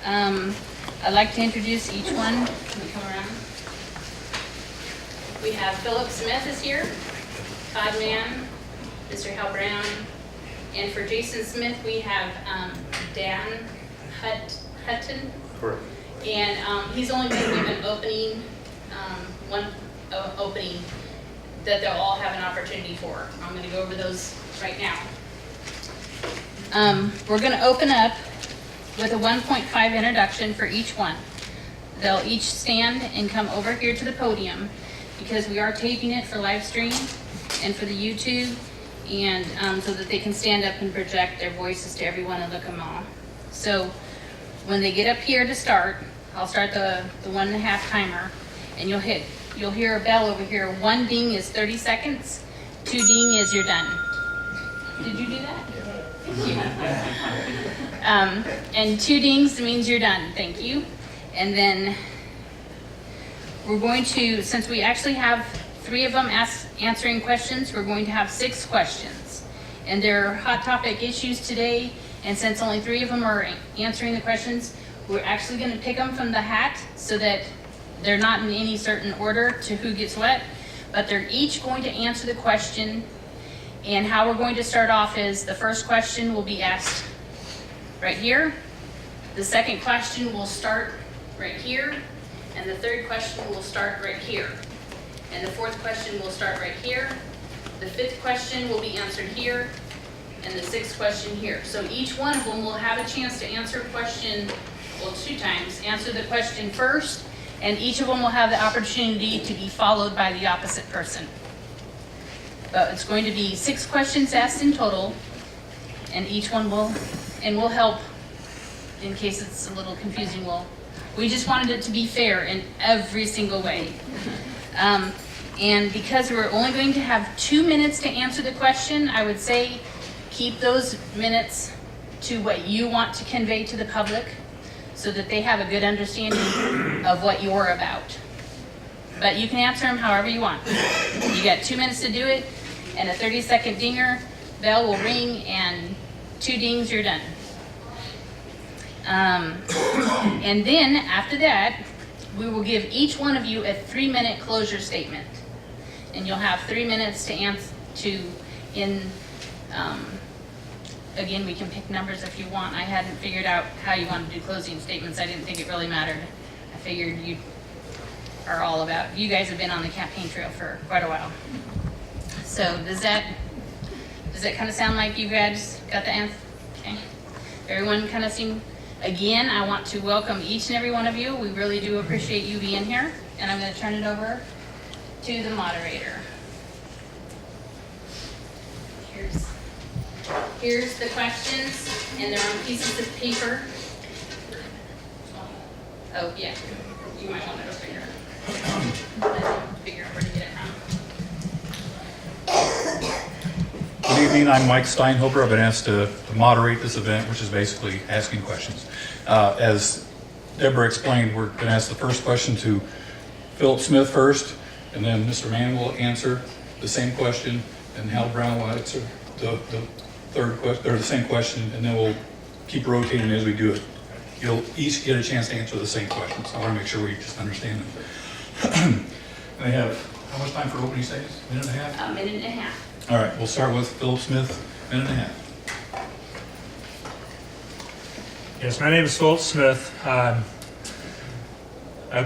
I'd like to introduce each one. Let me come around. We have Philip Smith is here, Todd Mann, Mr. Hal Brown, and for Jason Smith, we have Dan Hutton. Correct. And he's only been given one opening that they'll all have an opportunity for. I'm going to go over those right now. We're going to open up with a 1.5 introduction for each one. They'll each stand and come over here to the podium because we are taping it for live stream and for the YouTube, and so that they can stand up and project their voices to everyone and look them all. So when they get up here to start, I'll start the 1.5 timer, and you'll hear a bell over here. 1 ding is 30 seconds. 2 ding is you're done. Did you do that? Thank you. And 2 dings means you're done. Thank you. And then we're going to, since we actually have 3 of them answering questions, we're going to have 6 questions. And they're hot topic issues today, and since only 3 of them are answering the questions, we're actually going to pick them from the hat so that they're not in any certain order to who gets what, but they're each going to answer the question. And how we're going to start off is the first question will be asked right here. The second question will start right here. And the third question will start right here. And the fourth question will start right here. The 5th question will be answered here. And the 6th question here. So each one of them will have a chance to answer a question, well, 2 times. Answer the question first, and each of them will have the opportunity to be followed by the opposite person. But it's going to be 6 questions asked in total, and each one will help in case it's a little confusing. We just wanted it to be fair in every single way. And because we're only going to have 2 minutes to answer the question, I would say keep those minutes to what you want to convey to the public so that they have a good understanding of what you're about. But you can answer them however you want. You got 2 minutes to do it, and a 30-second dinger, bell will ring, and 2 dings, you're done. And then after that, we will give each one of you a 3-minute closure statement. And you'll have 3 minutes to answer again, we can pick numbers if you want. I hadn't figured out how you want to do closing statements. I didn't think it really mattered. I figured you are all about, you guys have been on the campaign trail for quite a while. So does that kind of sound like you guys got the answer? Okay. Everyone kind of seemed, again, I want to welcome each and every one of you. We really do appreciate you being here. And I'm going to turn it over to the moderator. Here's the questions, and they're on pieces of paper. Oh, yeah, you might want to go figure out where to get it from. Good evening, I'm Mike Steinhoper. I've been asked to moderate this event, which is basically asking questions. As Deborah explained, we're going to ask the first question to Philip Smith first, and then Mr. Mann will answer the same question, and Hal Brown will answer the third question, or the same question, and then we'll keep rotating as we do it. You'll each get a chance to answer the same questions. I want to make sure we just understand them. They have, how much time for opening statements? A minute and a half? A minute and a half. All right, we'll start with Philip Smith, minute and a half. Yes, my name is Philip Smith. I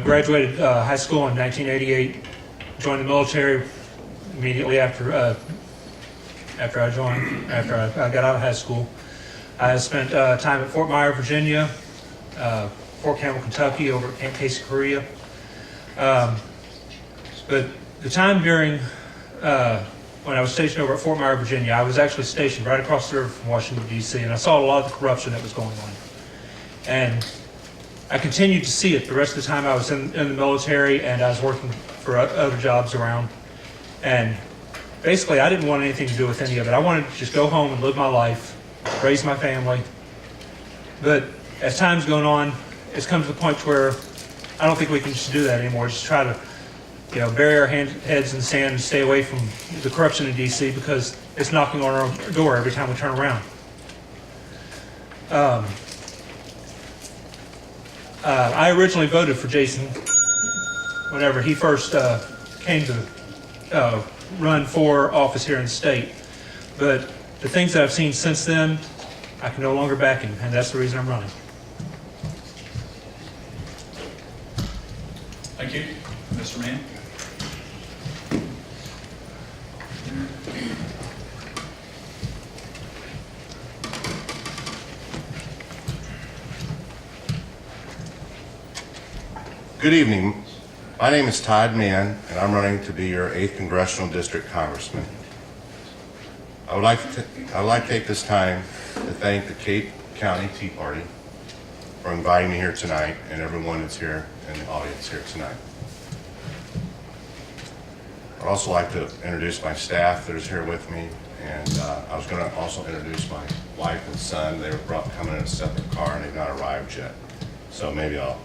graduated high school in 1988, joined the military immediately after I got out of high school. I spent time at Fort Myer, Virginia, Fort Campbell, Kentucky, over at Camp Casey, Korea. But the time during when I was stationed over at Fort Myer, Virginia, I was actually stationed right across the river from Washington, D.C., and I saw a lot of the corruption that was going on. And I continued to see it the rest of the time I was in the military, and I was working for other jobs around. And basically, I didn't want anything to do with any of it. I wanted to just go home and live my life, raise my family. But as time's going on, it's come to the point where I don't think we can just do that anymore. Just try to, bury our heads in the sand and stay away from the corruption in D.C. because it's knocking on our door every time we turn around. I originally voted for Jason whenever he first came to run for office here in the state. But the things that I've seen since then, I can no longer back him, and that's the reason I'm running. Thank you. Mr. Mann? Good evening. My name is Todd Mann, and I'm running to be your 8th Congressional District Congressman. I would like to take this time to thank the Cape County Tea Party for inviting me here tonight and everyone that's here in the audience here tonight. I'd also like to introduce my staff that is here with me, and I was going to also introduce my wife and son. They were coming in a separate car and they've not arrived yet, so maybe I'll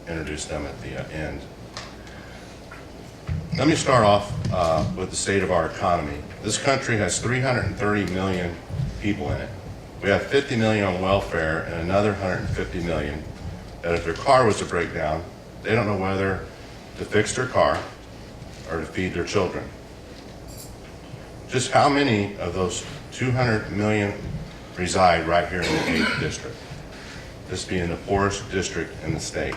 introduce them at the end. Let me start off with the state of our economy. This country has 330 million people in it. We have 50 million on welfare and another 150 million that if their car was to break down, they don't know whether to fix their car or to feed their children. Just how many of those 200 million reside right here in the 8th district? This being the poorest district in the state.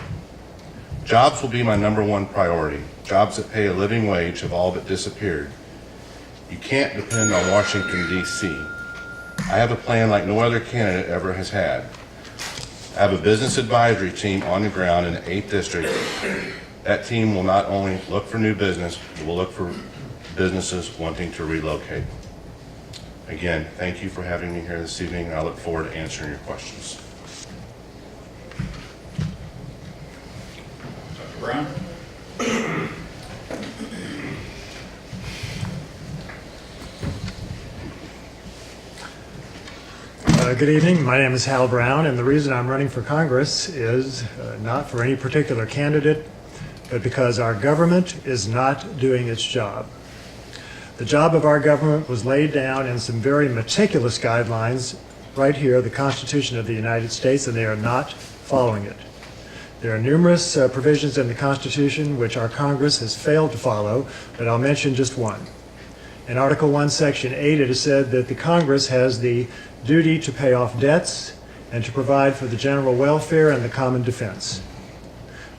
Jobs will be my #1 priority. Jobs that pay a living wage have all but disappeared. You can't depend on Washington, D.C. I have a plan like no other candidate ever has had. I have a business advisory team on the ground in the 8th district. That team will not only look for new business, but will look for businesses wanting to relocate. Again, thank you for having me here this evening, and I look forward to answering your questions. Brown? Good evening. My name is Hal Brown, and the reason I'm running for Congress is not for any particular candidate, but because our government is not doing its job. The job of our government was laid down in some very meticulous guidelines right here, the Constitution of the United States, and they are not following it. There are numerous provisions in the Constitution which our Congress has failed to follow, but I'll mention just one. In Article 1, Section 8, it is said that the Congress has the duty to pay off debts and to provide for the general welfare and the common defense.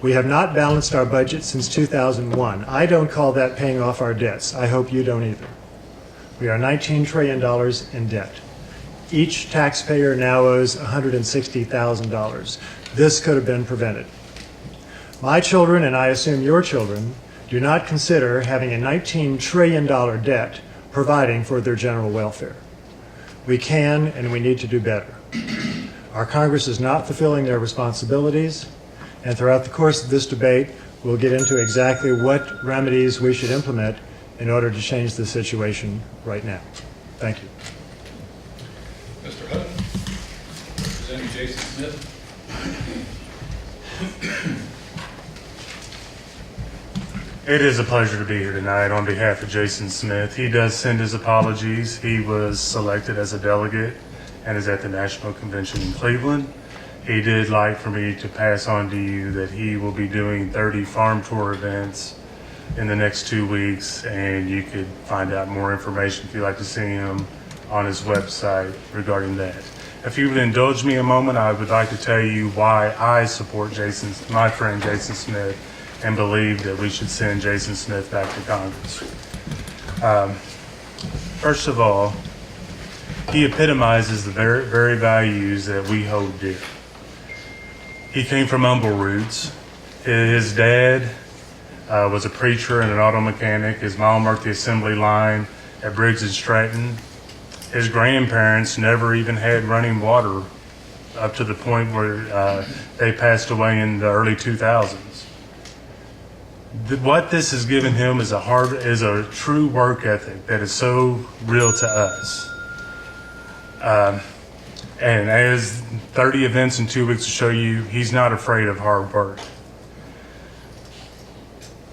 We have not balanced our budget since 2001. I don't call that paying off our debts. I hope you don't either. We are $19 trillion in debt. Each taxpayer now owes $160,000. This could have been prevented. My children, and I assume your children, do not consider having a $19 trillion debt providing for their general welfare. We can and we need to do better. Our Congress is not fulfilling their responsibilities, and throughout the course of this debate, we'll get into exactly what remedies we should implement in order to change the situation right now. Thank you. Mr. Hutton? Representing Jason Smith? It is a pleasure to be here tonight on behalf of Jason Smith. He does send his apologies. He was selected as a delegate and is at the National Convention in Cleveland. He did like for me to pass on to you that he will be doing 30 farm tour events in the next 2 weeks, and you could find out more information if you'd like to see him on his website regarding that. If you would indulge me a moment, I would like to tell you why I support my friend Jason Smith, and believe that we should send Jason Smith back to Congress. First of all, he epitomizes the very values that we hold dear. He came from humble roots. His dad was a preacher and an auto mechanic. His mom worked the assembly line at Briggs and Stratton. His grandparents never even had running water up to the point where they passed away in the early 2000s. What this has given him is a true work ethic that is so real to us. And as 30 events in 2 weeks to show you, he's not afraid of hard work.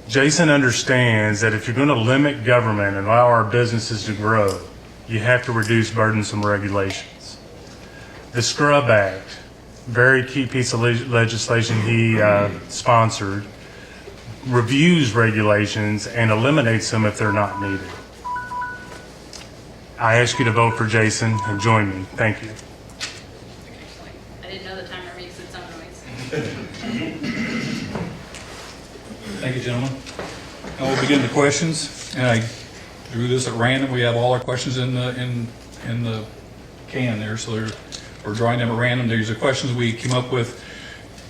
Jason understands that if you're going to limit government and allow our businesses to grow, you have to reduce burdensome regulations. The Scrub Act very key piece of legislation he sponsored, reviews regulations and eliminates them if they're not needed. I ask you to vote for Jason and join me. Thank you. I didn't know the timer makes its own noise. Thank you, gentlemen. Now we'll begin the questions, and I drew this at random. We have all our questions in the can there, so we're drawing them at random. These are questions we came up with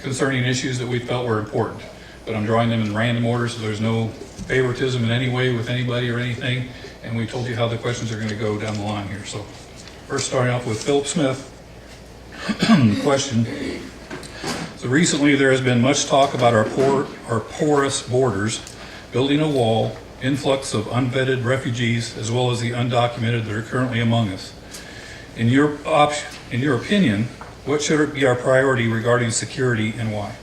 concerning issues that we felt were important, but I'm drawing them in random order, so there's no favoritism in any way with anybody or anything, and we told you how the questions are going to go down the line here. So first, starting off with Philip Smith. Question. So recently there has been much talk about our porous borders, building a wall, influx of unvetted refugees, as well as the undocumented that are currently among us. In your opinion, what should be our priority regarding security and why?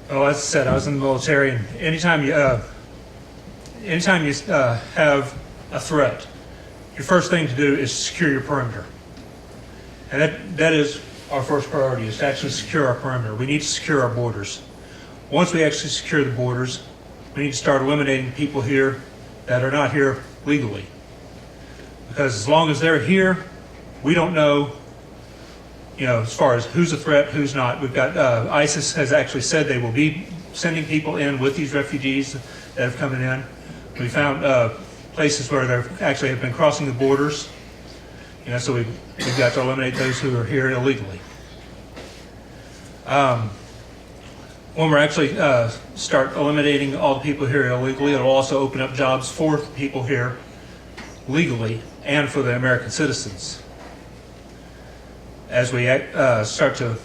Well, as I said, I was in the military, and anytime you have a threat, your first thing to do is secure your perimeter. And that is our first priority, is to actually secure our perimeter. We need to secure our borders. Once we actually secure the borders, we need to start eliminating people here that are not here legally. Because as long as they're here, we don't know, as far as who's a threat, who's not. We've got, ISIS has actually said they will be sending people in with these refugees that have come in. We found places where they actually have been crossing the borders. So we've got to eliminate those who are here illegally. When we're actually start eliminating all the people here illegally, it'll also open up jobs for people here legally and for the American citizens. As we start to,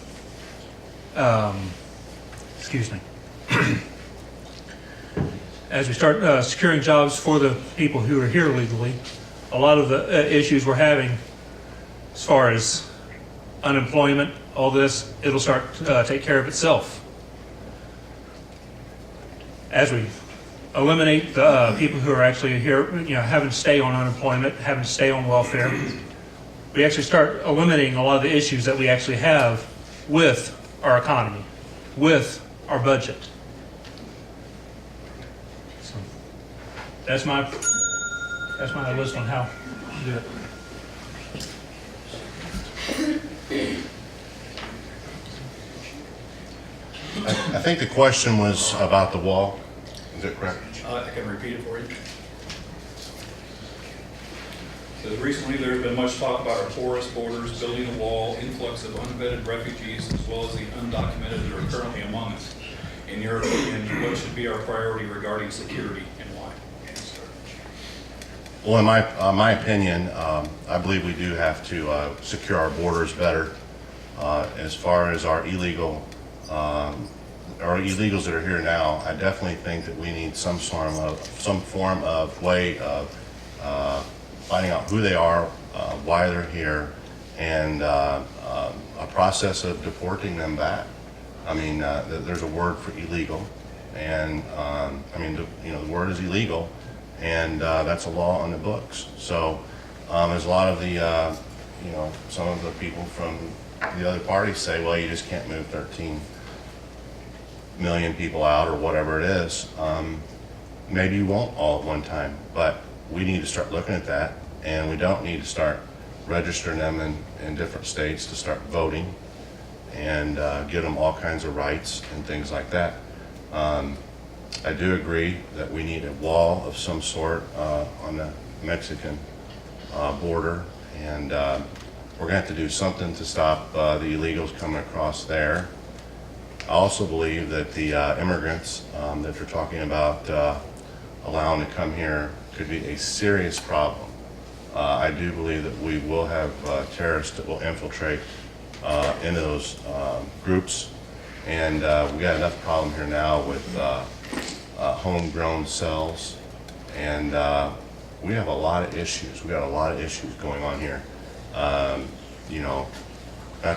as we start securing jobs for the people who are here legally, a lot of the issues we're having as far as unemployment, all this, it'll start to take care of itself. As we eliminate the people who are actually here, having to stay on unemployment, having to stay on welfare, we actually start eliminating a lot of the issues that we actually have with our economy, with our budget. So that's my list on how to do it. I think the question was about the wall. Is that correct? I can repeat it for you. So recently there's been much talk about our porous borders, building a wall, influx of unvetted refugees, as well as the undocumented that are currently among us. In your opinion, what should be our priority regarding security and why? Well, in my opinion, I believe we do have to secure our borders better. As far as our illegals that are here now, I definitely think that we need some form of way of finding out who they are, why they're here, and a process of deporting them back. I mean, there's a word for illegal, and the word is illegal, and that's a law on the books. So there's a lot of the, some of the people from the other parties say, well, you just can't move 13 million people out or whatever it is. Maybe you won't all at one time, but we need to start looking at that, and we don't need to start registering them in different states to start voting and give them all kinds of rights and things like that. I do agree that we need a wall of some sort on the Mexican border, and we're going to have to do something to stop the illegals coming across there. I also believe that the immigrants that they're talking about allowing to come here could be a serious problem. I do believe that we will have terrorists that will infiltrate into those groups, and we got enough problem here now with homegrown cells, and we have a lot of issues. We got a lot of issues going on here. Not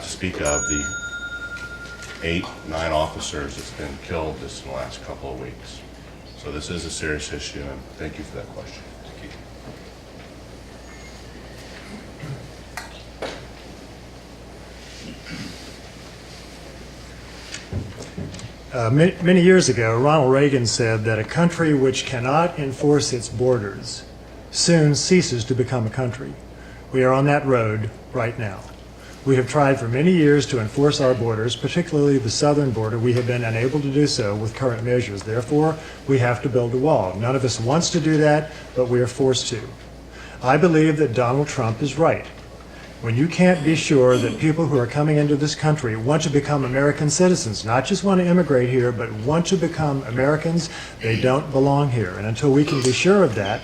to speak of the 8-9 officers that's been killed just in the last couple of weeks. So this is a serious issue, and thank you for that question. Thank you. Many years ago, Ronald Reagan said that a country which cannot enforce its borders soon ceases to become a country. We are on that road right now. We have tried for many years to enforce our borders, particularly the southern border. We have been unable to do so with current measures. Therefore, we have to build a wall. None of us wants to do that, but we are forced to. I believe that Donald Trump is right. When you can't be sure that people who are coming into this country want to become American citizens, not just want to immigrate here, but want to become Americans, they don't belong here. And until we can be sure of that,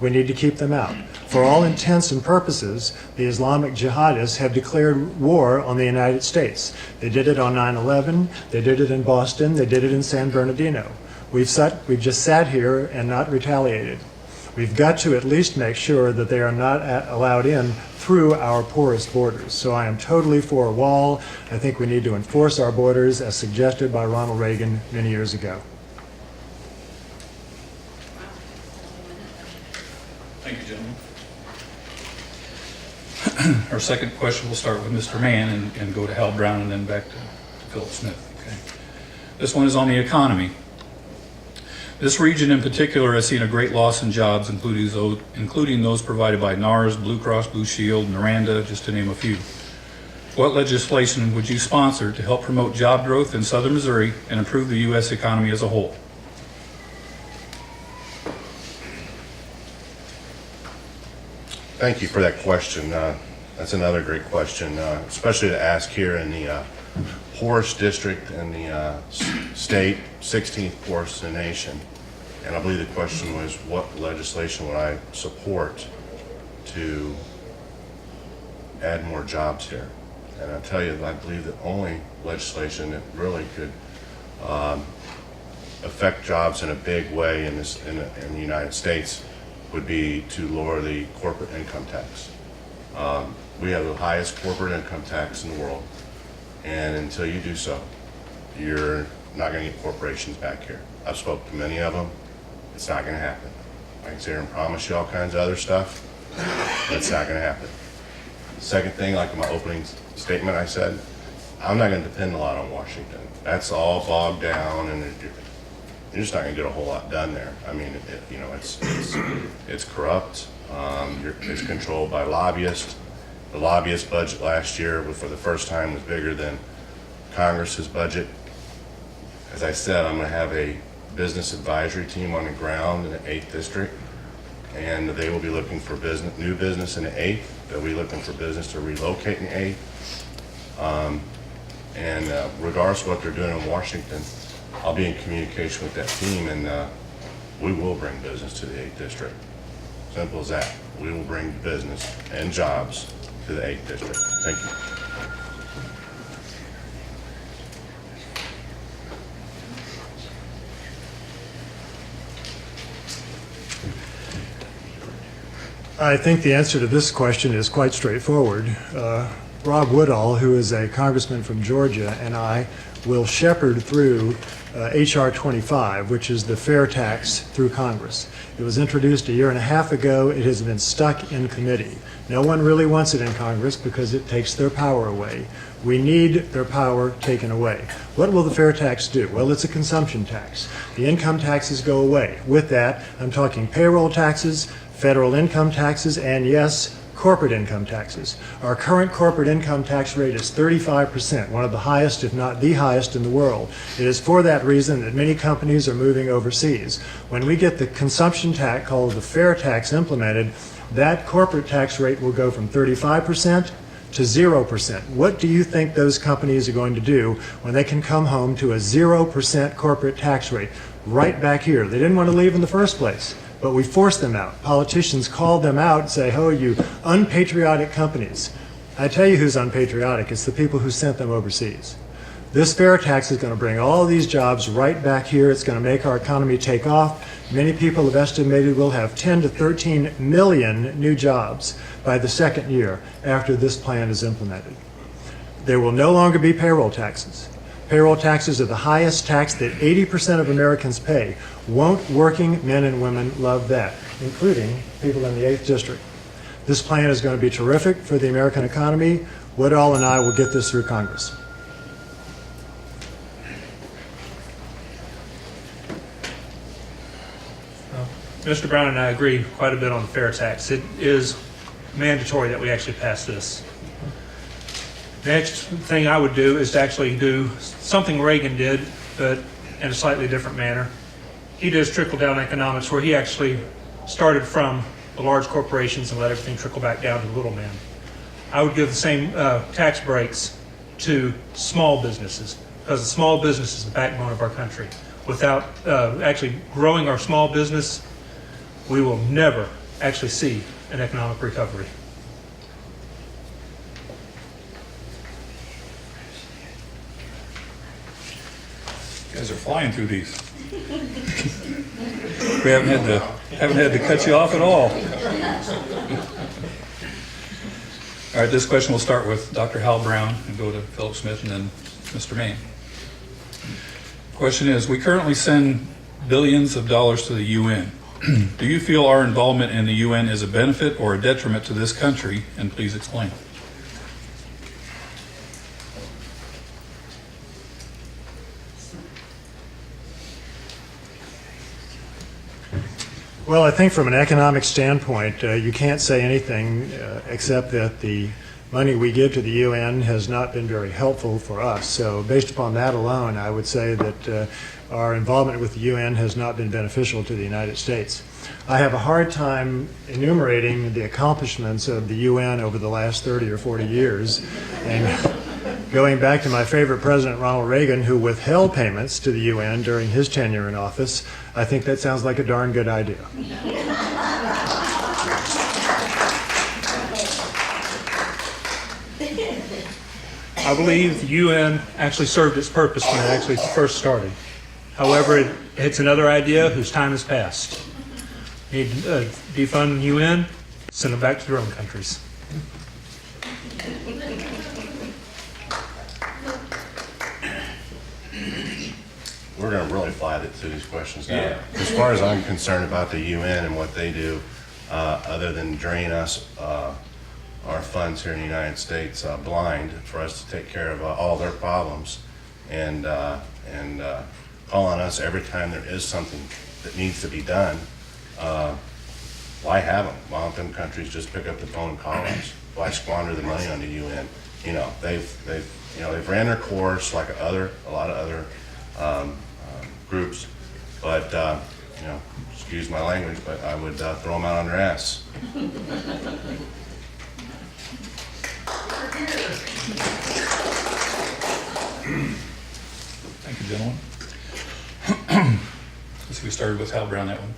we need to keep them out. For all intents and purposes, the Islamic jihadists have declared war on the United States. They did it on 9/11, they did it in Boston, they did it in San Bernardino. We've just sat here and not retaliated. We've got to at least make sure that they are not allowed in through our porous borders. So I am totally for a wall. I think we need to enforce our borders as suggested by Ronald Reagan many years ago. Thank you, gentlemen. Our second question will start with Mr. Mann and go to Hal Brown and then back to Philip Smith. Okay. This one is on the economy. This region in particular has seen a great loss in jobs, including those provided by NARS, Blue Cross Blue Shield, Miranda, just to name a few. What legislation would you sponsor to help promote job growth in southern Missouri and improve the U.S. economy as a whole? Thank you for that question. That's another great question, especially to ask here in the poorest district in the state, 16th poorest in the nation. And I believe the question was, what legislation would I support to add more jobs here? And I'll tell you, I believe the only legislation that really could affect jobs in a big way in the United States would be to lower the corporate income tax. We have the highest corporate income tax in the world, and until you do so, you're not going to get corporations back here. I've spoken to many of them. It's not going to happen. I can sit here and promise you all kinds of other stuff, but it's not going to happen. Second thing, like in my opening statement I said, I'm not going to depend a lot on Washington. That's all bogged down, and you're just not going to get a whole lot done there. I mean, it's corrupt. It's controlled by lobbyists. The lobbyist budget last year, for the first time, was bigger than Congress's budget. As I said, I'm going to have a business advisory team on the ground in the 8th district, and they will be looking for new business in the 8th. They'll be looking for business to relocate in the 8th. And regardless of what they're doing in Washington, I'll be in communication with that team, and we will bring business to the 8th district. Simple as that. We will bring business and jobs to the 8th district. Thank you. I think the answer to this question is quite straightforward. Rob Woodall, who is a congressman from Georgia, and I will shepherd through H.R. 25, which is the fair tax through Congress. It was introduced a year and a half ago. It has been stuck in committee. No one really wants it in Congress because it takes their power away. We need their power taken away. What will the fair tax do? Well, it's a consumption tax. The income taxes go away. With that, I'm talking payroll taxes, federal income taxes, and yes, corporate income taxes. Our current corporate income tax rate is 35%, one of the highest, if not the highest in the world. It is for that reason that many companies are moving overseas. When we get the consumption tax, called the fair tax, implemented, that corporate tax rate will go from 35% to 0%. What do you think those companies are going to do when they can come home to a 0% corporate tax rate? Right back here. They didn't want to leave in the first place, but we forced them out. Politicians called them out and say, oh, you unpatriotic companies. I tell you who's unpatriotic. It's the people who sent them overseas. This fair tax is going to bring all these jobs right back here. It's going to make our economy take off. Many people have estimated we'll have 10 to 13 million new jobs by the second year after this plan is implemented. There will no longer be payroll taxes. Payroll taxes are the highest tax that 80% of Americans pay. Won't working men and women love that, including people in the 8th district? This plan is going to be terrific for the American economy. Woodall and I will get this through Congress. Mr. Brown and I agree quite a bit on the fair tax. It is mandatory that we actually pass this. Next thing I would do is to actually do something Reagan did, but in a slightly different manner. He does trickle-down economics, where he actually started from the large corporations and let everything trickle back down to the little man. I would give the same tax breaks to small businesses, because the small business is the backbone of our country. Without actually growing our small business, we will never actually see an economic recovery. You guys are flying through these. We haven't had to cut you off at all. All right, this question will start with Dr. Hal Brown and go to Philip Smith and then Mr. Maine. Question is, we currently send billions of dollars to the UN. Do you feel our involvement in the UN is a benefit or a detriment to this country? And please explain. Well, I think from an economic standpoint, you can't say anything except that the money we give to the UN has not been very helpful for us. So based upon that alone, I would say that our involvement with the UN has not been beneficial to the United States. I have a hard time enumerating the accomplishments of the UN over the last 30 or 40 years. And going back to my favorite president, Ronald Reagan, who withheld payments to the UN during his tenure in office, I think that sounds like a darn good idea. I believe the UN actually served its purpose when it actually first started. However, it's another idea whose time has passed. Need to defund the UN, send them back to their own countries. We're going to really fly through these questions now. As far as I'm concerned about the UN and what they do, other than drain us, our funds here in the United States blind for us to take care of all their problems and call on us every time there is something that needs to be done, why have them? Why don't them countries just pick up the phone and call us? Why squander the money on the UN? You know, they've ran their course like a lot of other groups, but excuse my language, but I would throw them out on their ass. Thank you, gentlemen. Let's see, we started with Hal Brown, that one.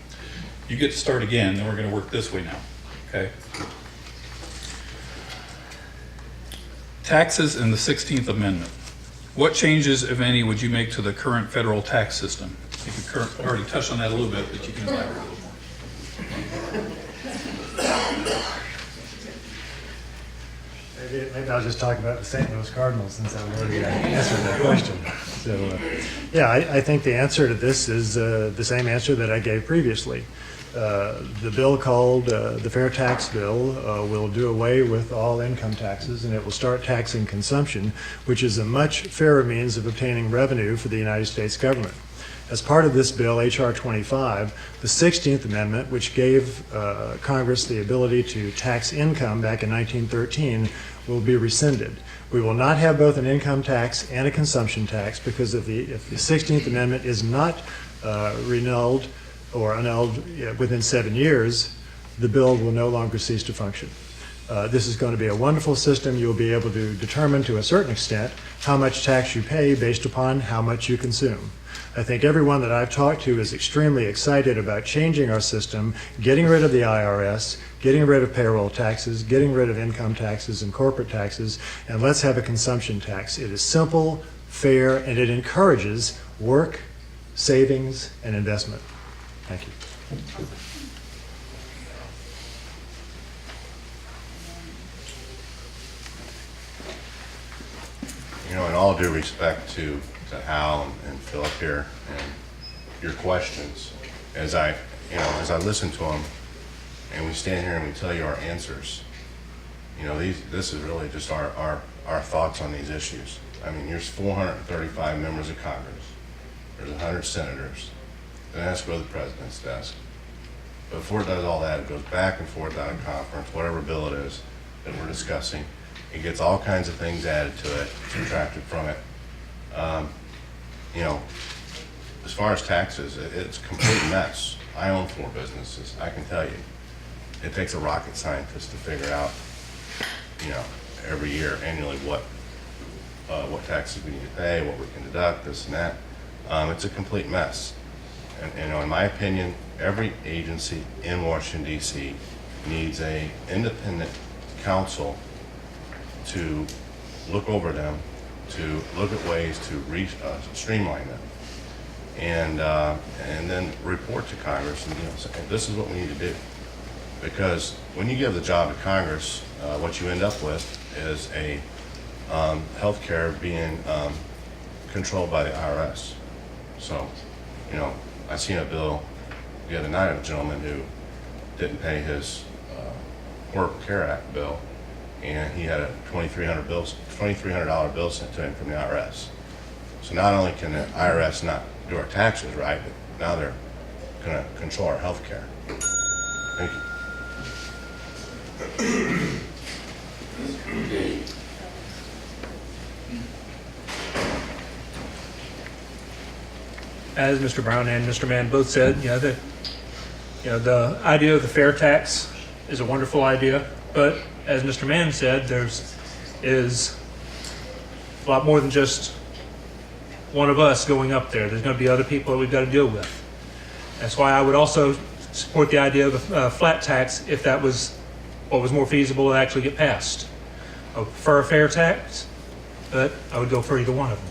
You get to start again, then we're going to work this way now, okay? Taxes and the 16th Amendment. What changes, if any, would you make to the current federal tax system? I think you already touched on that a little bit, but you can elaborate a little more. Maybe I'll just talk about the St. Louis Cardinals since I've already answered that question. So, I think the answer to this is the same answer that I gave previously. The bill called the Fair Tax Bill will do away with all income taxes, and it will start taxing consumption, which is a much fairer means of obtaining revenue for the United States government. As part of this bill, H.R. 25, the 16th Amendment, which gave Congress the ability to tax income back in 1913, will be rescinded. We will not have both an income tax and a consumption tax, because if the 16th Amendment is not annulled within 7 years, the bill will no longer cease to function. This is going to be a wonderful system. You'll be able to determine to a certain extent how much tax you pay based upon how much you consume. I think everyone that I've talked to is extremely excited about changing our system, getting rid of the IRS, getting rid of payroll taxes, getting rid of income taxes and corporate taxes, and let's have a consumption tax. It is simple, fair, and it encourages work, savings, and investment. Thank you. You know, in all due respect to Hal and Philip here and your questions, as I listen to them and we stand here and we tell you our answers, this is really just our thoughts on these issues. I mean, there's 435 members of Congress. There's 100 senators. Then it has to go to the president's desk. Before it does all that, it goes back and forth out of conference, whatever bill it is that we're discussing. It gets all kinds of things added to it, subtracted from it. You know, as far as taxes, it's a complete mess. I own 4 businesses. I can tell you, it takes a rocket scientist to figure out, you know, every year, annually, what taxes we need to pay, what we can deduct, this and that. It's a complete mess. And, you know, in my opinion, every agency in Washington, D.C. needs a independent counsel to look over them, to look at ways to streamline them, and then report to Congress and, you know, say, this is what we need to do. Because when you give the job to Congress, what you end up with is a healthcare being controlled by the IRS. So, you know, I seen a bill the other night of a gentleman who didn't pay his Affordable Care Act bill, and he had a $2,300 bill sent to him from the IRS. So not only can the IRS not do our taxes right, but now they're going to control our health care. Thank you. As Mr. Brown and Mr. Mann both said, the idea of the fair tax is a wonderful idea, but as Mr. Mann said, is a lot more than just one of us going up there. There's going to be other people that we've got to deal with. That's why I would also support the idea of a flat tax if that was what was more feasible to actually get passed. I would prefer a fair tax, but I would go for either one of them.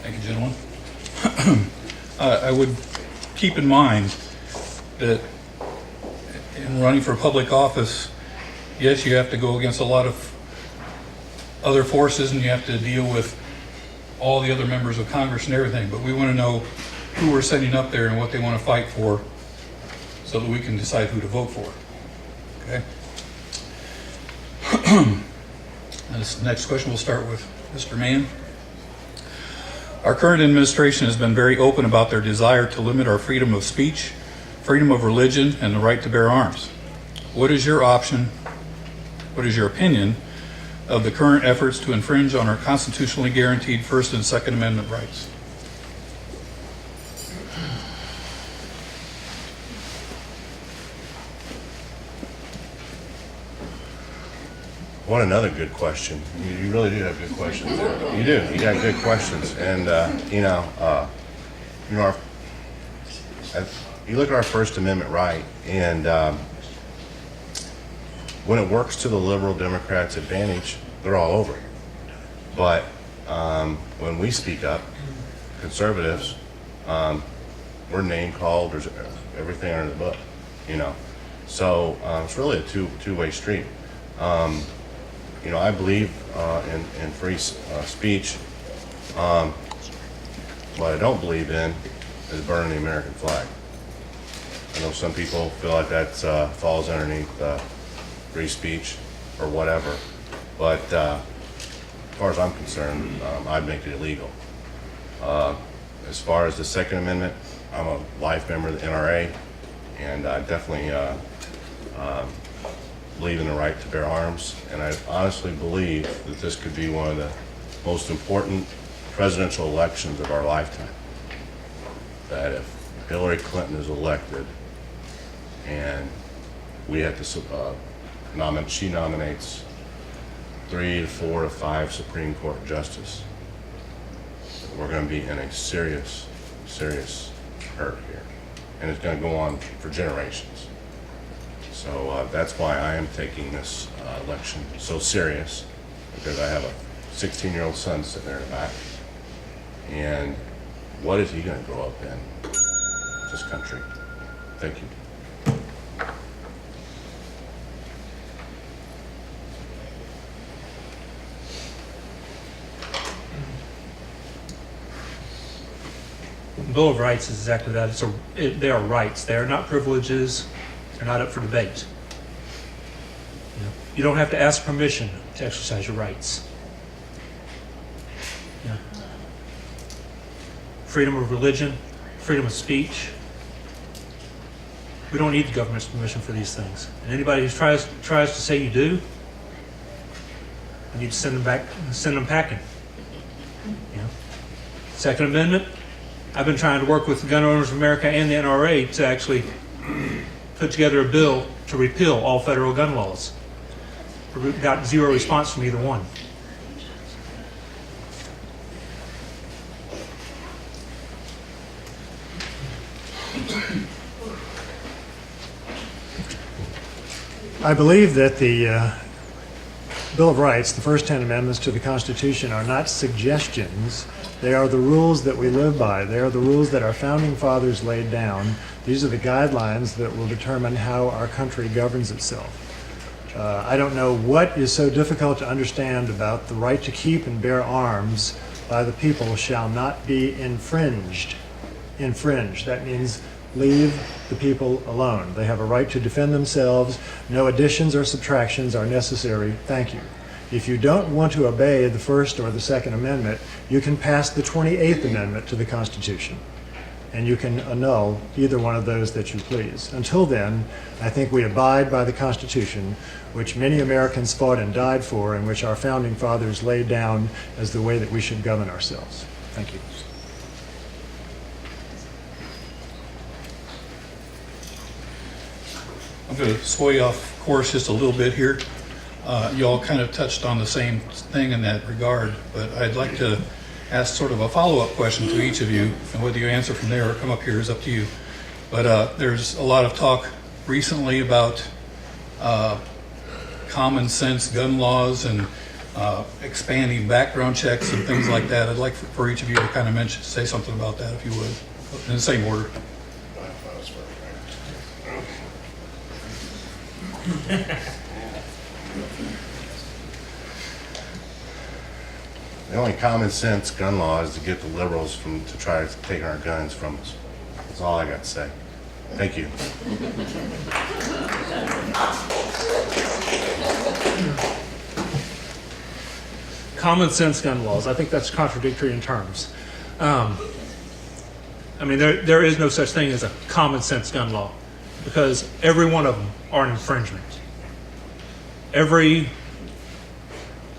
Thank you, gentlemen. I would keep in mind that in running for public office, yes, you have to go against a lot of other forces and you have to deal with all the other members of Congress and everything, but we want to know who we're sending up there and what they want to fight for so that we can decide who to vote for. Okay? This next question will start with Mr. Mann. Our current administration has been very open about their desire to limit our freedom of speech, freedom of religion, and the right to bear arms. What is your opinion of the current efforts to infringe on our constitutionally guaranteed First and Second Amendment rights? What another good question. You really do have good questions. You do. You got good questions. And, you look at our First Amendment right, and when it works to the liberal Democrats' advantage, they're all over it. But when we speak up, conservatives, we're name called. There's everything under the book, you know. So it's really a two-way street. I believe in free speech. What I don't believe in is burning the American flag. I know some people feel like that falls underneath free speech or whatever, but as far as I'm concerned, I'd make it illegal. As far as the Second Amendment, I'm a life member of the NRA, and I definitely believe in the right to bear arms, and I honestly believe that this could be one of the most important presidential elections of our lifetime. That if Hillary Clinton is elected and we have to she nominates 3 to 4 to 5 Supreme Court justices, we're going to be in a serious hurt here, and it's going to go on for generations. So that's why I am taking this election so serious, because I have a 16-year-old son sitting there in the back. And what is he going to grow up in? This country. Thank you. The Bill of Rights is exactly that. They are rights. They are not privileges. They're not up for debate. You don't have to ask permission to exercise your rights. freedom of religion, freedom of speech. We don't need the government's permission for these things. And anybody who tries to say you do, we need to send them packing. You know? Second Amendment, I've been trying to work with the Gun Owners of America and the NRA to actually put together a bill to repeal all federal gun laws. We've got zero response from either one. I believe that the Bill of Rights, the first 10 amendments to the Constitution, are not suggestions. They are the rules that we live by. They are the rules that our founding fathers laid down. These are the guidelines that will determine how our country governs itself. I don't know what is so difficult to understand about the right to keep and bear arms by the people shall not be infringed. Infringe. That means leave the people alone. They have a right to defend themselves. No additions or subtractions are necessary. Thank you. If you don't want to obey the First or the Second Amendment, you can pass the 28th Amendment to the Constitution, and you can annul either one of those that you please. Until then, I think we abide by the Constitution, which many Americans fought and died for, and which our founding fathers laid down as the way that we should govern ourselves. Thank you. I'm going to sway off course just a little bit here. You all kind of touched on the same thing in that regard, but I'd like to ask sort of a follow-up question to each of you, and whether you answer from there or come up here is up to you. But there's a lot of talk recently about common sense gun laws and expanding background checks and things like that. I'd like for each of you to kind of say something about that, if you would, in the same order. The only common sense gun law is to get the liberals to try to take our guns from us. That's all I got to say. Thank you. Common sense gun laws. I think that's contradictory in terms. I mean, there is no such thing as a common sense gun law, because every one of them are an infringement. Every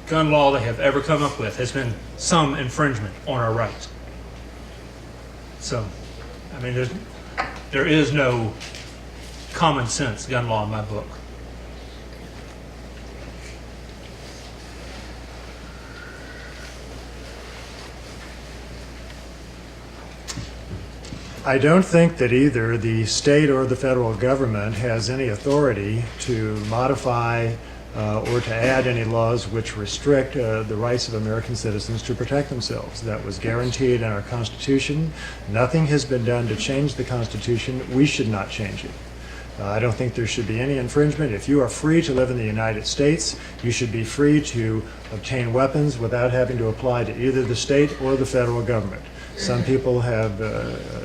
gun law they have ever come up with has been some infringement on our rights. So, I mean, there is no common sense gun law in my book. I don't think that either the state or the federal government has any authority to modify or to add any laws which restrict the rights of American citizens to protect themselves. That was guaranteed in our Constitution. Nothing has been done to change the Constitution. We should not change it. I don't think there should be any infringement. If you are free to live in the United States, you should be free to obtain weapons without having to apply to either the state or the federal government. Some people have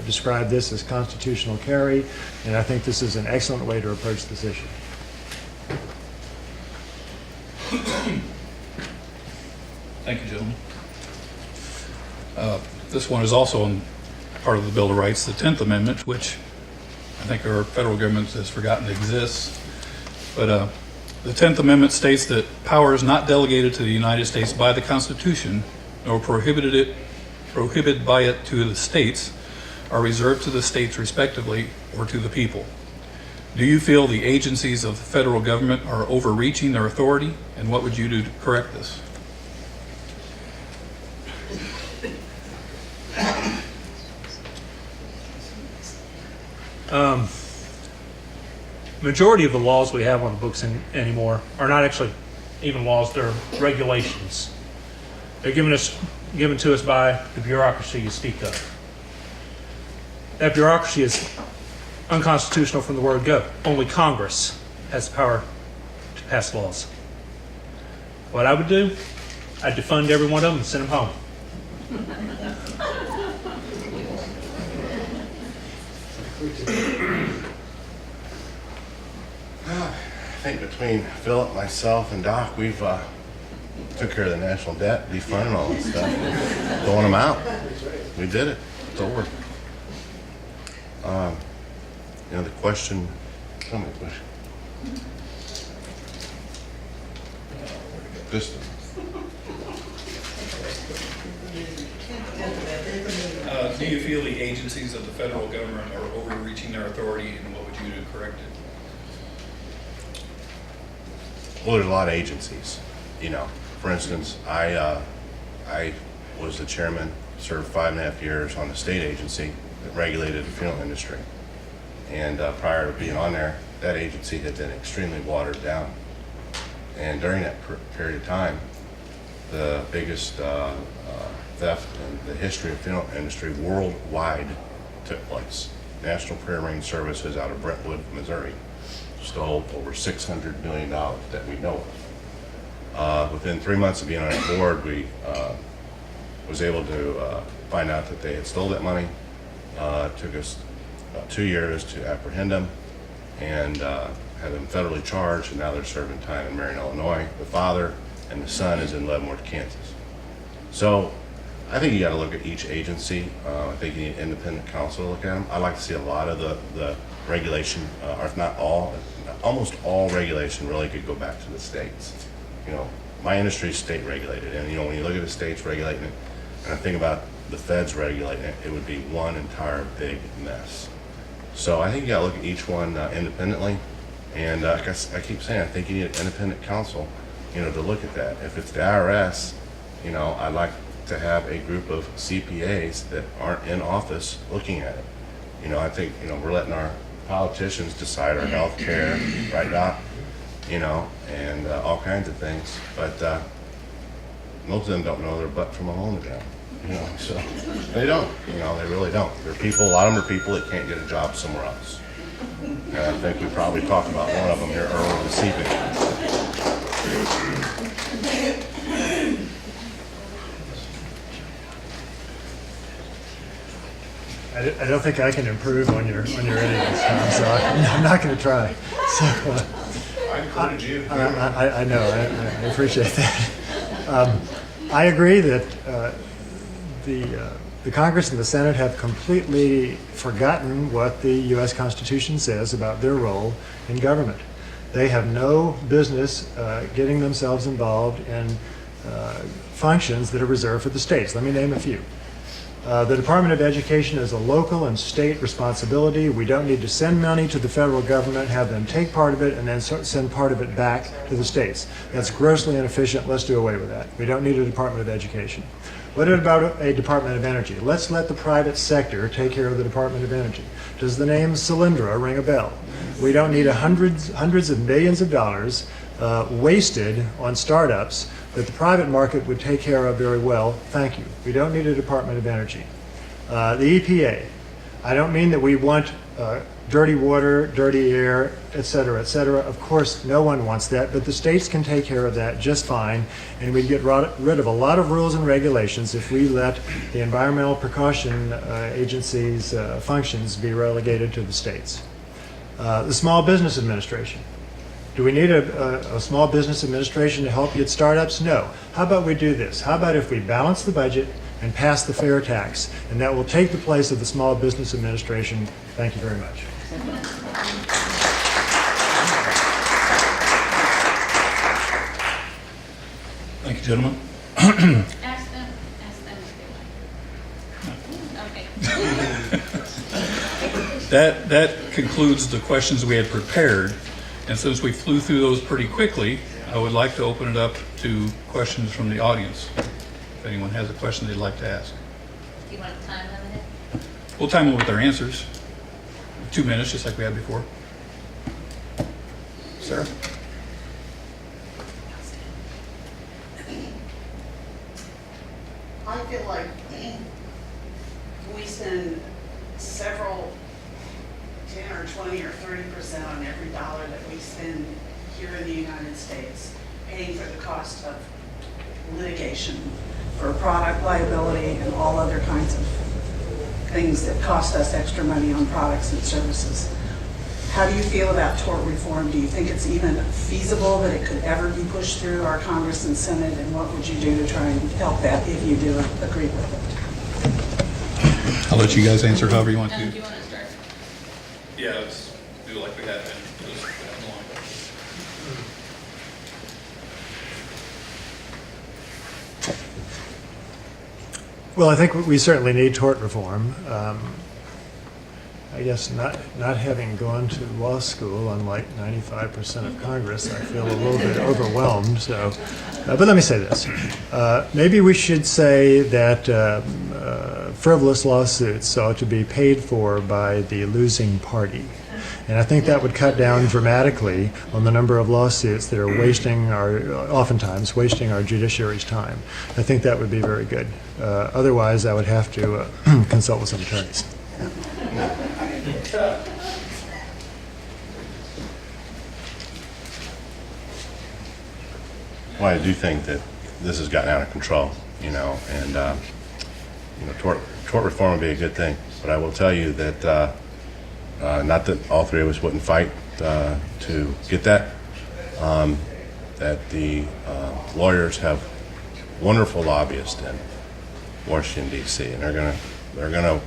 described this as constitutional carry, and I think this is an excellent way to approach this issue. Thank you, gentlemen. This one is also on part of the Bill of Rights, the 10th Amendment, which I think our federal government has forgotten exists. But the 10th Amendment states that power is not delegated to the United States by the Constitution, nor prohibited by it to the states, are reserved to the states respectively or to the people. Do you feel the agencies of the federal government are overreaching their authority, and what would you do to correct this? Majority of the laws we have on the books anymore are not actually even laws, they're regulations. They're given to us by the bureaucracy you speak of. That bureaucracy is unconstitutional from the word go. Only Congress has the power to pass laws. What I would do, I'd defund every one of them and send them home. I think between Philip, myself, and Doc, we've took care of the national debt, defunding all that stuff, throwing them out. We did it. over. The question, tell me the question. This, Do you feel the agencies of the federal government are overreaching their authority, and what would you do to correct it? well, there's a lot of agencies, For instance, I was the chairman, served 5.5 years on a state agency that regulated the funeral industry. And prior to being on there, that agency had been extremely watered down. And during that period of time, the biggest theft in the history of the funeral industry worldwide took place. National Prayer Ring Services out of Brentwood, Missouri, stole over $600 million that we know of. Within 3 months of being on our board, we was able to find out that they had stole that money. It took us about 2 years to apprehend them and had them federally charged, and now they're serving time in Marion, Illinois. The father and the son is in Leavenworth, Kansas. So I think you got to look at each agency. I think you need independent counsel to look at them. I'd like to see a lot of the regulation, or if not all, almost all regulation really could go back to the states. My industry is state regulated, and when you look at the states regulating it, and I think about the feds regulating it, it would be one entire big mess. So I think you got to look at each one independently, and I keep saying I think you need an independent counsel, to look at that. If it's the IRS, I'd like to have a group of CPAs that aren't in office looking at it. I think we're letting our politicians decide our health care, right, Doc? And all kinds of things, but most of them don't know their butt from a hole in the ground. So they don't. They really don't. A lot of them are people that can't get a job somewhere else. And I think we probably talked about one of them here earlier this evening. I don't think I can improve on your idioms, Tom, so I'm not going to try. So, I included you. I know, I appreciate that. I agree that the Congress and the Senate have completely forgotten what the U.S. Constitution says about their role in government. They have no business getting themselves involved in functions that are reserved for the states. Let me name a few. The Department of Education is a local and state responsibility. We don't need to send money to the federal government, have them take part of it, and then send part of it back to the states. That's grossly inefficient. Let's do away with that. We don't need a Department of Education. What about a Department of Energy? Let's let the private sector take care of the Department of Energy. Does the name Solyndra ring a bell? We don't need hundreds of millions of dollars wasted on startups that the private market would take care of very well. Thank you. We don't need a Department of Energy. The EPA. I don't mean that we want dirty water, dirty air, et cetera, et cetera. Of course, no one wants that, but the states can take care of that just fine, and we'd get rid of a lot of rules and regulations if we let the Environmental Precaution Agency's functions be relegated to the states. The Small Business Administration. Do we need a small business administration to help get startups? No. How about we do this? How about if we balance the budget and pass the fair tax, and that will take the place of the Small Business Administration? Thank you very much. Thank you, gentlemen. Ask them if they like. Okay. That concludes the questions we had prepared. And since we flew through those pretty quickly, I would like to open it up to questions from the audience. If anyone has a question they'd like to ask. Do you want a time limit? We'll time them with their answers. 2 minutes, just like we had before. Sarah? I feel like we spend several 10 or 20 or 30% on every dollar that we spend here in the United States, paying for the cost of litigation, for product liability and all other kinds of things that cost us extra money on products and services. How do you feel about tort reform? Do you think it's even feasible that it could ever be pushed through our Congress and Senate? And what would you do to try and help that if you do agree with it? I'll let you guys answer however you want Do to. you want to start? Yeah, let's do like we have been. Well, I think we certainly need tort reform. I guess not having gone to law school, unlike 95% of Congress, I feel a little bit overwhelmed. So, but let me say this: maybe we should say that frivolous lawsuits ought to be paid for by the losing party. And I think that would cut down dramatically on the number of lawsuits that are oftentimes wasting our judiciary's time. I think that would be very good. Otherwise, I would have to consult with some attorneys. Well, I do think that this has gotten out of control, and tort reform would be a good thing. But I will tell you that not that all three of us wouldn't fight to get that. That the lawyers have wonderful lobbyists in Washington D.C. and they're gonna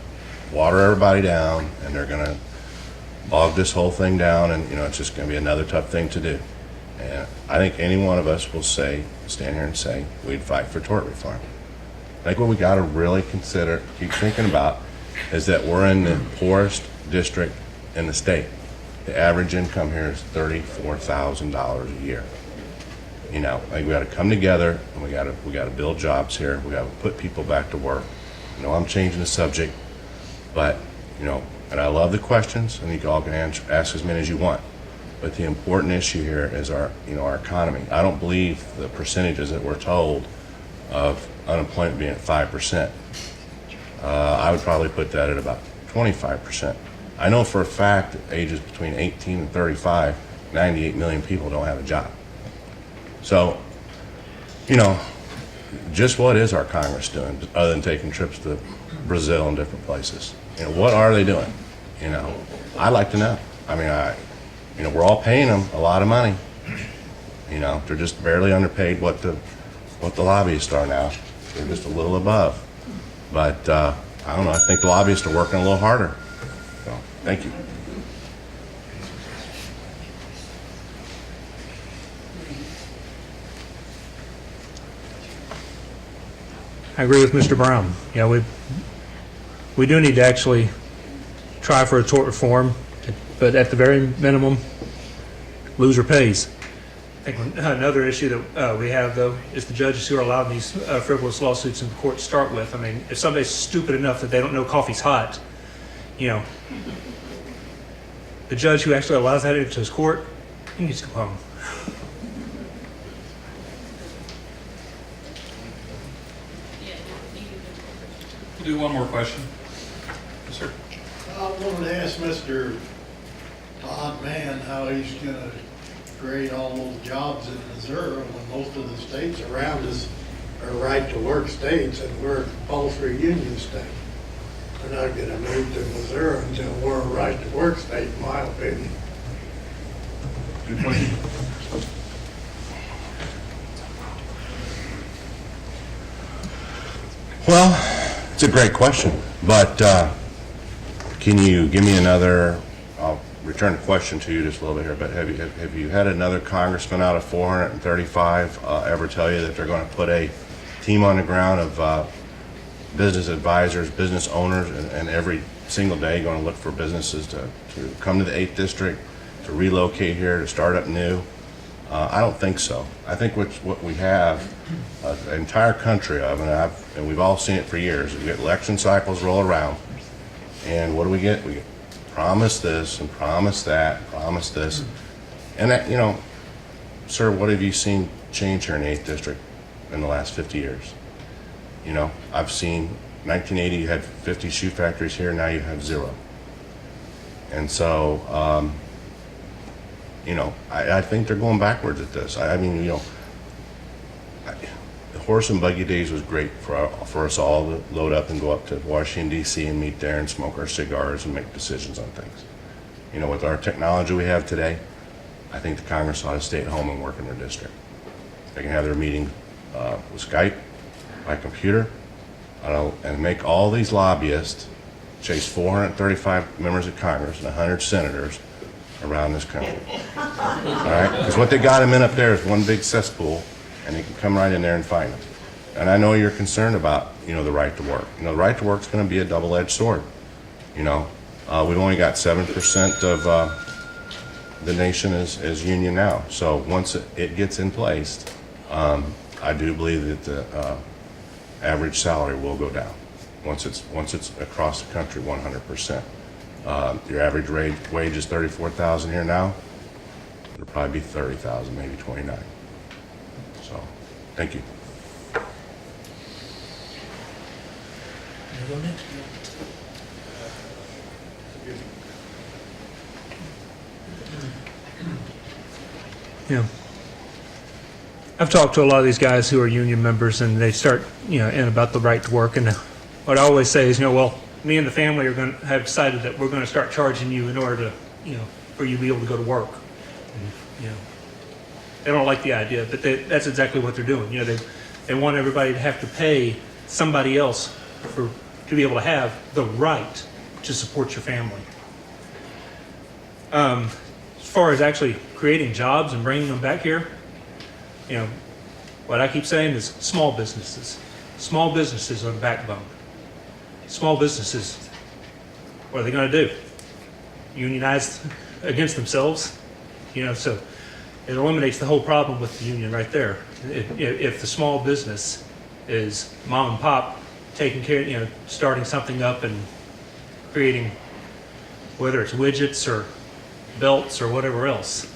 water everybody down, and they're gonna bog this whole thing down, and it's just gonna be another tough thing to do. And I think any one of us will stand here and say we'd fight for tort reform. I think what we got to really consider, keep thinking about, is that we're in the poorest district in the state. The average income here is $34,000 a year. I think we got to come together, and we got to build jobs here. We got to put people back to work. I'm changing the subject, but and I love the questions, and you all can ask as many as you want. But the important issue here is our economy. I don't believe the percentages that we're told of unemployment being at 5%. I would probably put that at about 25%. I know for a fact that ages between 18 and 35, 98 million people don't have a job. So, just what is our Congress doing other than taking trips to Brazil and different places? What are they doing? I'd like to know. We're all paying them a lot of money. They're just barely underpaid what the lobbyists are now. They're just a little above. But I don't know. I think the lobbyists are working a little harder. So, thank you. I agree with Mr. Brown. We do need to actually try for a tort reform, but at the very minimum, loser pays. I think another issue that we have, though, is the judges who are allowed these frivolous lawsuits in the court to start with. If somebody's stupid enough that they don't know coffee's hot, the judge who actually allows that into his court, he needs to go home. We'll do one more question. Yes, sir. I wanted to ask Mr. Todd Mann how he's going to create all those jobs in Missouri when most of the states around us are right-to-work states and we're a compulsory union state. We're not going to move to Missouri until we're a right-to-work state, in my opinion. Good question. Well, it's a great question, but can you give me another? I'll return the question to you just a little bit here. But have you had another congressman out of 435 ever tell you that they're going to put a team on the ground of business advisors, business owners, and every single day going to look for businesses to come to the 8th district, to relocate here, to start up new? I don't think so. I think what we have an entire country of, and we've all seen it for years. We get election cycles roll around, and what do we get? We get promise this and promise that, and promise this, and that sir, what have you seen change here in the 8th district in the last 50 years? I've seen 1980 you had 50 shoe factories here. Now you have 0. And so. I think they're going backwards at this. The horse and buggy days was great for us all to load up and go up to Washington, D.C. and meet there and smoke our cigars and make decisions on things. With our technology we have today, I think the Congress ought to stay at home and work in their district. They can have their meetings with Skype, by computer, and make all these lobbyists chase 435 members of Congress and 100 senators around this country. All right? Because what they got them in up there is one big cesspool, and they can come right in there and find them. And I know you're concerned about, the right to work. The right to work is going to be a double-edged sword. We've only got 7% of the nation is union now. So once it gets in place, I do believe that the average salary will go down. Once it's across the country, 100%. Your average wage is $34,000 here now. It'll probably be $30,000, maybe $29,000. So, thank you. Yeah. I've talked to a lot of these guys who are union members, and they start, in about the right to work. And what I always say is, well, me and the family are going to have decided that we're going to start charging you in order to, for you to be able to go to work. And, they don't like the idea, but that's exactly what they're doing. They want everybody to have to pay somebody else to be able to have the right to support your family. As far as actually creating jobs and bringing them back here, what I keep saying is small businesses. Small businesses are the backbone. Small businesses, what are they going to do? Unionize against themselves? So it eliminates the whole problem with the union right there. If the small business is mom and pop taking care, starting something up and creating, whether it's widgets or belts or whatever else,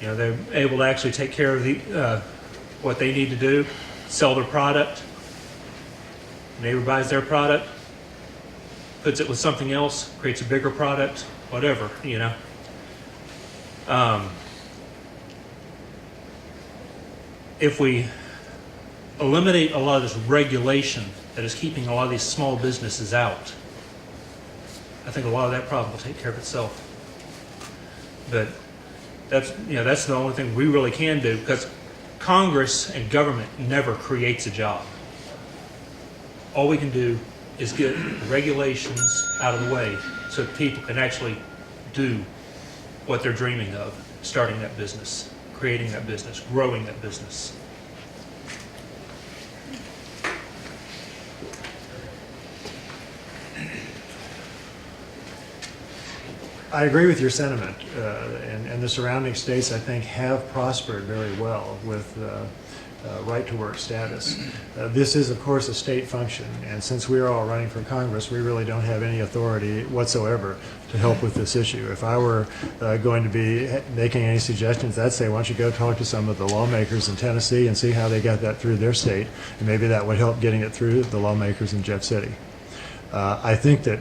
they're able to actually take care of what they need to do, sell their product. Neighbor buys their product, puts it with something else, creates a bigger product, whatever, If we eliminate a lot of this regulation that is keeping a lot of these small businesses out, I think a lot of that problem will take care of itself. But that's the only thing we really can do, because Congress and government never creates a job. All we can do is get regulations out of the way so that people can actually do what they're dreaming of, starting that business, creating that business, growing that business. I agree with your sentiment, and the surrounding states, I think, have prospered very well with right-to-work status. This is, of course, a state function, and since we are all running for Congress, we really don't have any authority whatsoever to help with this issue. If I were going to be making any suggestions, I'd say, why don't you go talk to some of the lawmakers in Tennessee and see how they got that through their state, and maybe that would help getting it through the lawmakers in Jeff City. I think that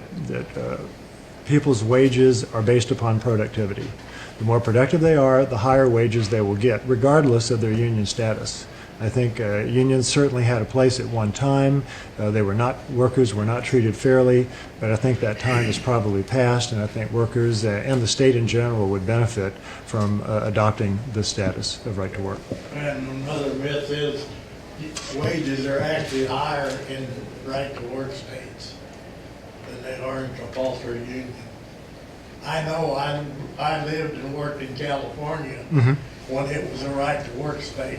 people's wages are based upon productivity. The more productive they are, the higher wages they will get, regardless of their union status. I think unions certainly had a place at one time. Workers were not treated fairly, but I think that time is probably past, and I think workers and the state in general would benefit from adopting this status of right to work. And another myth is wages are actually higher in right to work states than they are in compulsory union. I know I lived and worked in California when it was a right to work state.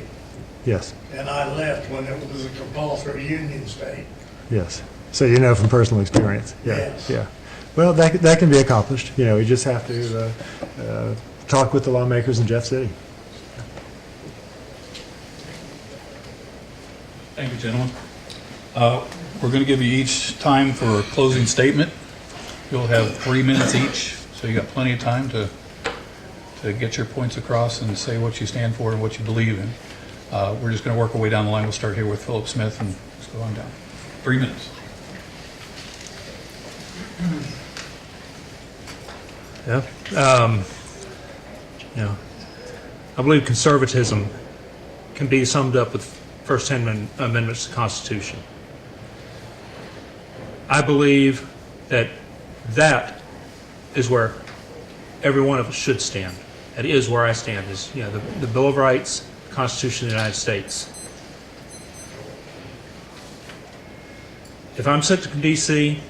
Yes. And I left when it was a compulsory union state. Yes. So you know from personal experience. Yeah. Yes. Yeah. Well, that can be accomplished. We just have to talk with the lawmakers in Jeff City. Thank you, gentlemen. We're going to give you each time for a closing statement. You'll have 3 minutes each, so you got plenty of time to get your points across and say what you stand for and what you believe in. We're just going to work our way down the line. We'll start here with Philip Smith and just go on down. 3 minutes. Yeah. I believe conservatism can be summed up with first 10 amendments to the Constitution. I believe that is where every one of us should stand. That is where I stand, is the Bill of Rights, the Constitution of the United States. If I'm sent to D.C.,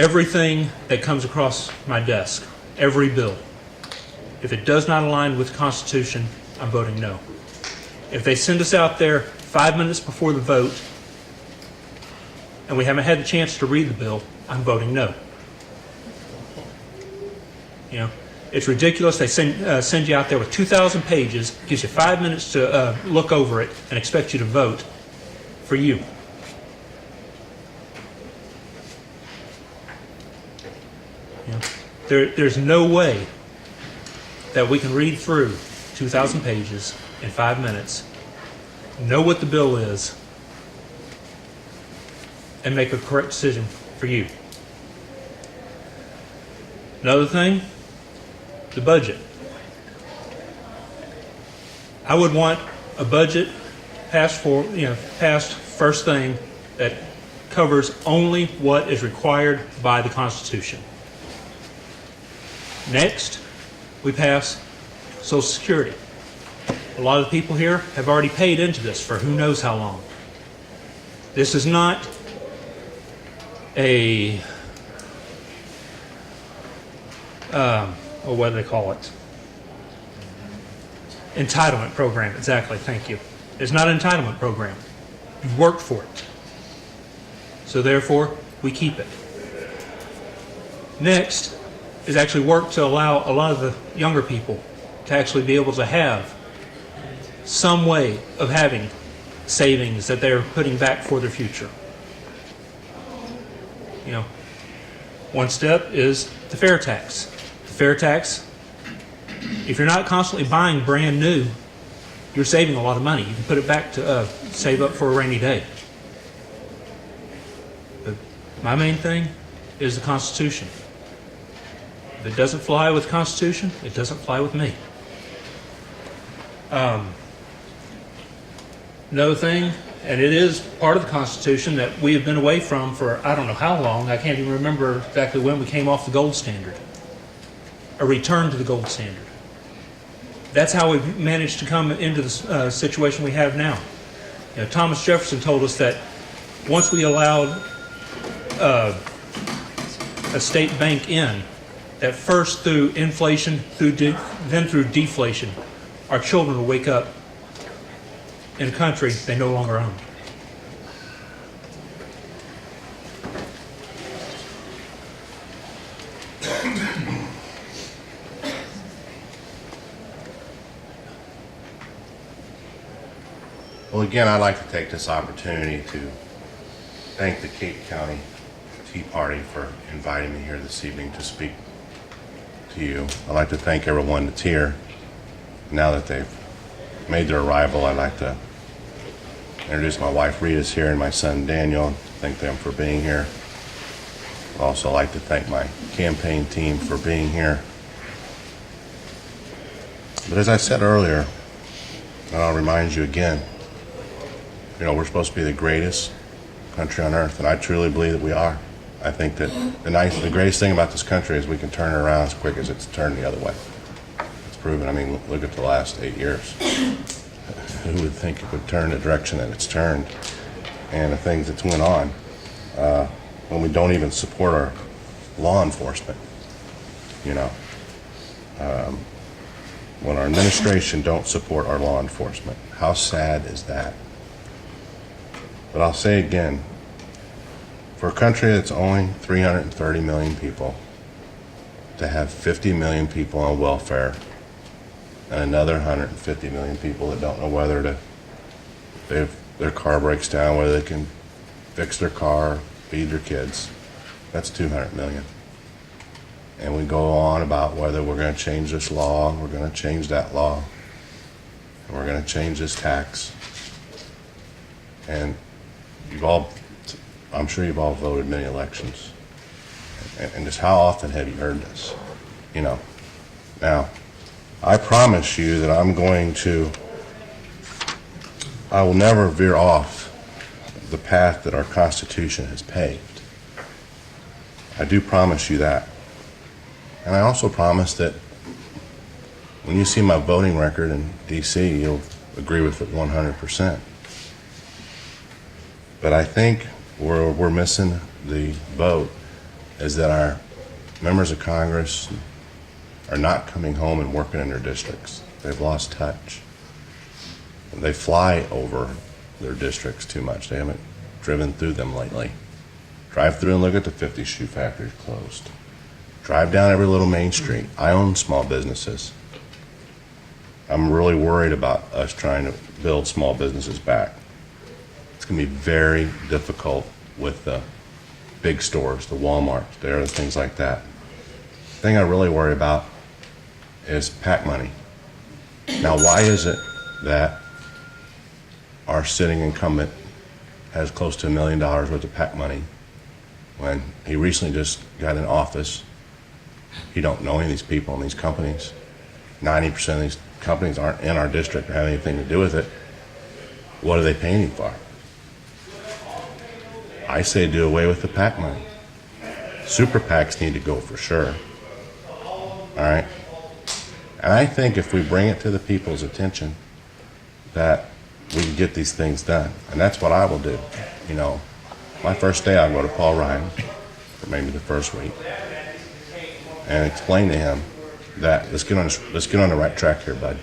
everything that comes across my desk, every bill. If it does not align with the Constitution, I'm voting no. If they send us out there 5 minutes before the vote and we haven't had the chance to read the bill, I'm voting no. You know, it's ridiculous. They send you out there with 2,000 pages, gives you 5 minutes to look over it, and expect you to vote for you. You know, there's no way that we can read through 2,000 pages in 5 minutes, know what the bill is, and make a correct decision for you. Another thing, the budget. I would want a budget passed first thing that covers only what is required by the Constitution. Next, we pass Social Security. A lot of the people here have already paid into this for who knows how long. This is not a what do they call it? Entitlement program, exactly, thank you. It's not an entitlement program. You've worked for it. So therefore, we keep it. Next is actually work to allow a lot of the younger people to actually be able to have some way of having savings that they're putting back for their future. You know, one step is the fair tax. The fair tax, if you're not constantly buying brand new, you're saving a lot of money. You can put it back to save up for a rainy day. But my main thing is the Constitution. If it doesn't fly with the Constitution, it doesn't fly with me. Another thing, and it is part of the Constitution that we have been away from for I don't know how long. I can't even remember exactly when we came off the gold standard. A return to the gold standard. That's how we've managed to come into the situation we have now. You know, Thomas Jefferson told us that once we allowed a state bank in, that first through inflation, then through deflation, our children will wake up in a country they no longer own. Well, again, I'd like to take this opportunity to thank the Cape County Tea Party for inviting me here this evening to speak to you. I'd like to thank everyone that's here. Now that they've made their arrival, I'd like to introduce my wife Rita's here and my son Daniel, and thank them for being here. I'd also like to thank my campaign team for being here. But as I said earlier, and I'll remind you again, you know, we're supposed to be the greatest country on earth, and I truly believe that we are. I think that the greatest thing about this country is we can turn it around as quick as it's turned the other way. It's proven. I mean, look at the last 8 years. Who would think it would turn the direction that it's turned? And the things that went on when we don't even support our law enforcement, you know. When our administration don't support our law enforcement. How sad is that? But I'll say again, for a country that's only 330 million people, to have 50 million people on welfare and another 150 million people that don't know whether to, if their car breaks down, whether they can fix their car, feed their kids, that's 200 million. And we go on about whether we're going to change this law, we're going to change that law, and we're going to change this tax. And I'm sure you've all voted many elections. And just how often have you heard this? You know, now, I promise you that I will never veer off the path that our Constitution has paved. I do promise you that. And I also promise that when you see my voting record in D.C., you'll agree with it 100%. But I think we're missing the boat is that our members of Congress are not coming home and working in their districts. They've lost touch. They fly over their districts too much. They haven't driven through them lately. Drive through and look at the 50 shoe factories closed. Drive down every little main street. I own small businesses. I'm really worried about us trying to build small businesses back. It's going to be very difficult with the big stores, the Walmarts, the other things like that. The thing I really worry about is PAC money. Now, why is it that our sitting incumbent has close to $1 million worth of PAC money when he recently just got in office? He don't know any of these people in these companies. 90% of these companies aren't in our district or have anything to do with it. What are they paying him for? I say do away with the PAC money. Super PACs need to go for sure. All right? And I think if we bring it to the people's attention, that we can get these things done. And that's what I will do. You know, my first day I'll go to Paul Ryan, or maybe the first week, and explain to him that let's get on the right track here, bud.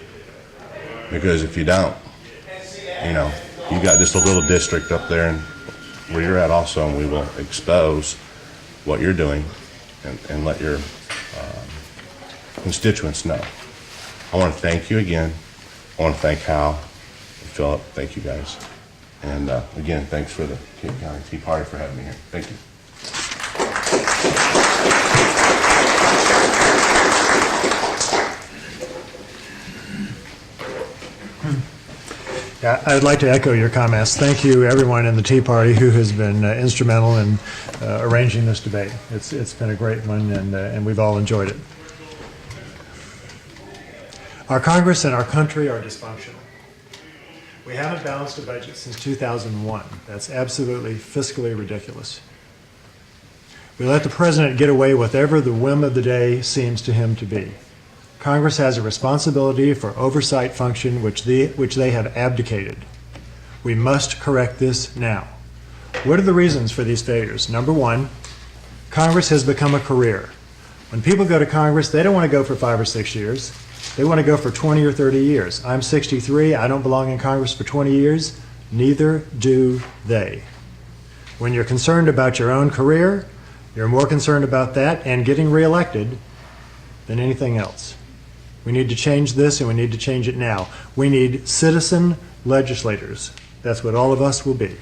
Because if you don't, you know, you got just a little district up there and where you're at also, and we will expose what you're doing and let your constituents know. I want to thank you again. I want to thank Hal and Philip. Thank you guys. And again, thanks for the Cape County Tea Party for having me here. Thank you. Yeah, I'd like to echo your comments. Thank you, everyone in the Tea Party who has been instrumental in arranging this debate. It's been a great one, and we've all enjoyed it. Our Congress and our country are dysfunctional. We haven't balanced a budget since 2001. That's absolutely fiscally ridiculous. We let the president get away with whatever the whim of the day seems to him to be. Congress has a responsibility for oversight function which they have abdicated. We must correct this now. What are the reasons for these failures? Number one, Congress has become a career. When people go to Congress, they don't want to go for 5 or 6 years. They want to go for 20 or 30 years. I'm 63. I don't belong in Congress for 20 years. Neither do they. When you're concerned about your own career, you're more concerned about that and getting reelected than anything else. We need to change this, and we need to change it now. We need citizen legislators. That's what all of us will be.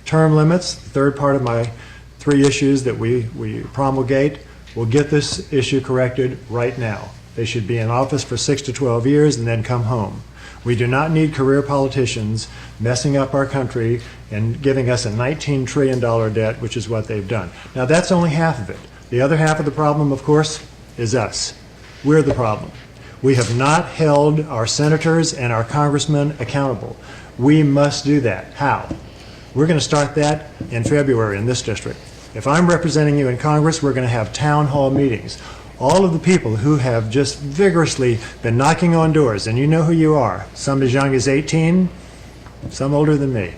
Term limits, the third part of my 3 issues that we promulgate, will get this issue corrected right now. They should be in office for 6 to 12 years and then come home. We do not need career politicians messing up our country and giving us a $19 trillion debt, which is what they've done. Now, that's only half of it. The other half of the problem, of course, is us. We're the problem. We have not held our senators and our congressmen accountable. We must do that. How? We're going to start that in February in this district. If I'm representing you in Congress, we're going to have town hall meetings. All of the people who have just vigorously been knocking on doors, and you know who you are, some as young as 18, some older than me.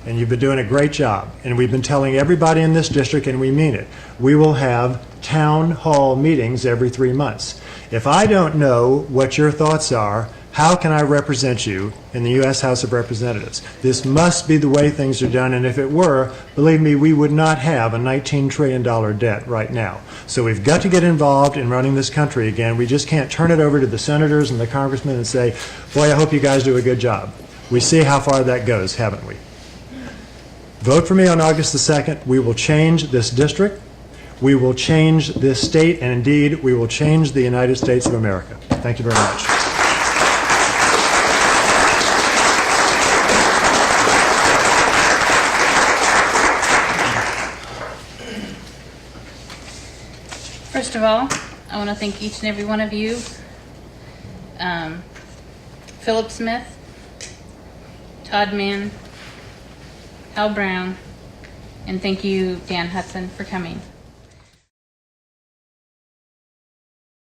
And you've been doing a great job. And we've been telling everybody in this district, and we mean it, we will have town hall meetings every 3 months. If I don't know what your thoughts are, how can I represent you in the U.S. House of Representatives? This must be the way things are done, and if it were, believe me, we would not have a $19 trillion debt right now. So we've got to get involved in running this country again. We just can't turn it over to the senators and the congressmen and say, boy, I hope you guys do a good job. We see how far that goes, haven't we? Vote for me on August the 2nd. We will change this district. We will change this state, and indeed, we will change the United States of America. Thank you very much. First of all, I want to thank each and every one of you. Philip Smith, Todd Mann, Hal Brown, and thank you, Dan Hudson, for coming.